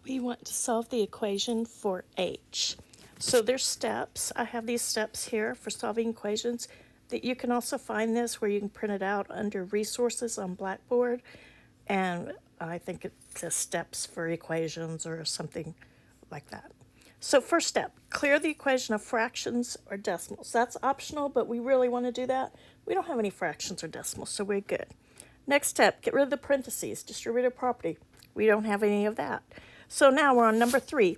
we want to solve the equation for h. So there's steps. I have these steps here for solving equations. That you can also find this where you can print it out under resources on Blackboard. And I think it's the steps for equations or something like that. So first step, clear the equation of fractions or decimals. That's optional, but we really want to do that. We don't have any fractions or decimals, so we're good. Next step, get rid of the parentheses, distributive property. We don't have any of that. So now we're on number 3.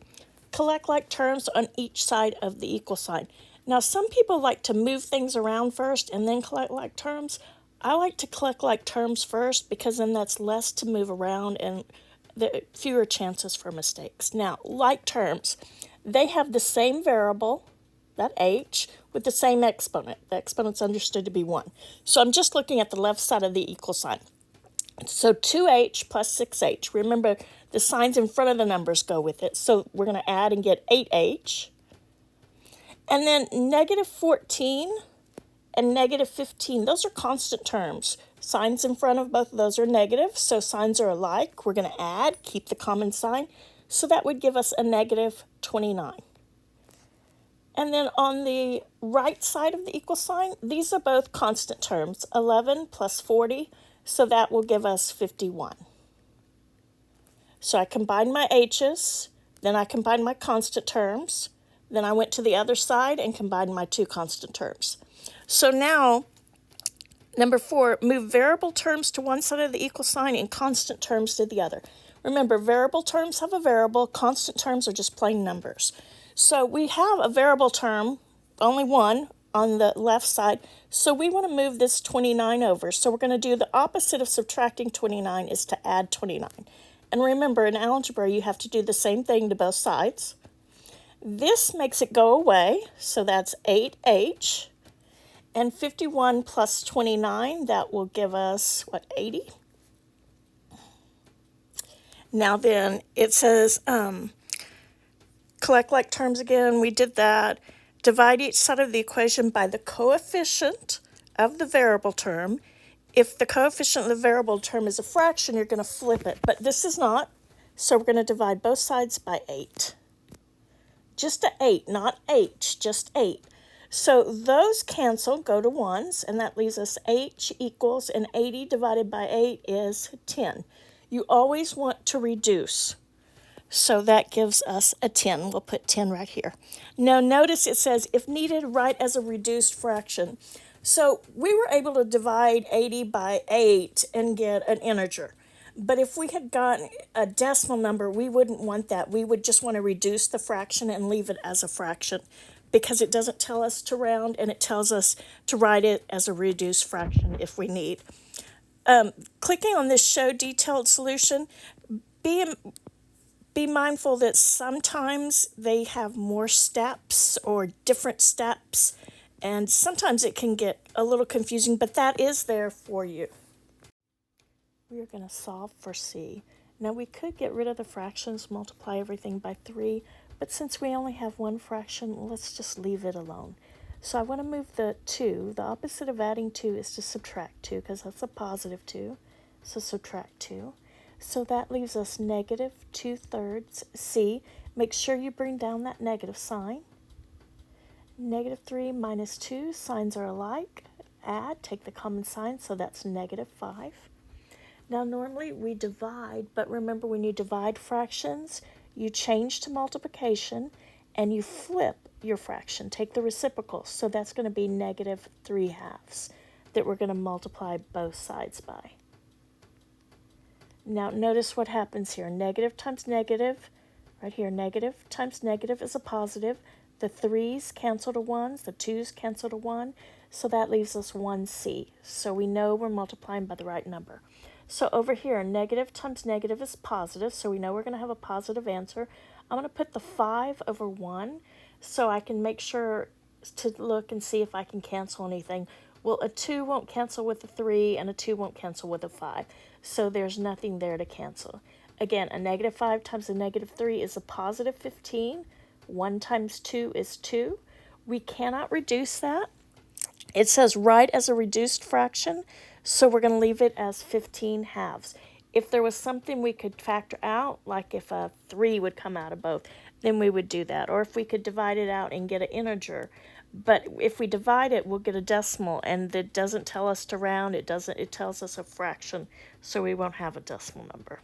Collect like terms on each side of the equal sign. Now, some people like to move things around first and then collect like terms. I like to collect like terms first because then that's less to move around and the fewer chances for mistakes. Now, like terms, they have the same variable, that h, with the same exponent. The exponent's understood to be 1. So I'm just looking at the left side of the equal sign. So 2h plus 6h. Remember, the signs in front of the numbers go with it. So we're going to add and get 8h. And then negative 14 and negative 15, those are constant terms. Signs in front of both of those are negative, so signs are alike. We're going to add, keep the common sign. So that would give us a negative 29. And then on the right side of the equal sign, these are both constant terms, 11 plus 40, so that will give us 51. So I combined my h's, then I combined my constant terms, then I went to the other side and combined my two constant terms. So now, number 4, move variable terms to one side of the equal sign and constant terms to the other. Remember, variable terms have a variable, constant terms are just plain numbers. So we have a variable term, only one, on the left side, so we want to move this 29 over. So we're going to do the opposite of subtracting 29 is to add 29. And remember, in algebra, you have to do the same thing to both sides. This makes it go away, so that's 8h. And 51 plus 29, that will give us, 80? Now then, it says, collect like terms again. We did that. Divide each side of the equation by the coefficient of the variable term. If the coefficient of the variable term is a fraction, you're going to flip it. But this is not, so we're going to divide both sides by 8. Just 8, not h, just 8. So those cancel, go to ones, and that leaves us h equals, and 80 divided by 8 is 10. You always want to reduce. So that gives us a 10. We'll put 10 right here. Now notice it says, if needed, write as a reduced fraction. So we were able to divide 80 by 8 and get an integer. But if we had gotten a decimal number, we wouldn't want that. We would just want to reduce the fraction and leave it as a fraction because it doesn't tell us to round and it tells us to write it as a reduced fraction if we need. Clicking on this show detailed solution, be mindful that sometimes they have more steps or different steps, and sometimes it can get a little confusing, but that is there for you. We are going to solve for C. Now we could get rid of the fractions, multiply everything by 3, but since we only have one fraction, let's just leave it alone. So I want to move the 2. The opposite of adding 2 is to subtract 2 because that's a positive 2. So subtract 2. So that leaves us negative 2/3 C. Make sure you bring down that negative sign. Negative 3 minus 2, signs are alike. Add, take the common sign, so that's negative 5. Now normally we divide, but remember when you divide fractions, you change to multiplication and you flip your fraction. Take the reciprocal, so that's going to be negative 3/2 that we're going to multiply both sides by. Now notice what happens here. Negative times negative, right here, negative times negative is a positive. The 3's cancel to 1's, the 2's cancel to 1, so that leaves us 1C. So we know we're multiplying by the right number. So over here, negative times negative is positive, so we know we're going to have a positive answer. I'm going to put the 5 over 1 so I can make sure to look and see if I can cancel anything. Well, a 2 won't cancel with a 3, and a 2 won't cancel with a 5. So there's nothing there to cancel. Again, a negative 5 times a negative 3 is a positive 15. 1 times 2 is 2. We cannot reduce that. It says write as a reduced fraction, so we're going to leave it as 15/2. If there was something we could factor out, like if a 3 would come out of both, then we would do that. Or if we could divide it out and get an integer. But if we divide it, we'll get a decimal, and it doesn't tell us to round. It tells us a fraction, so we won't have a decimal number.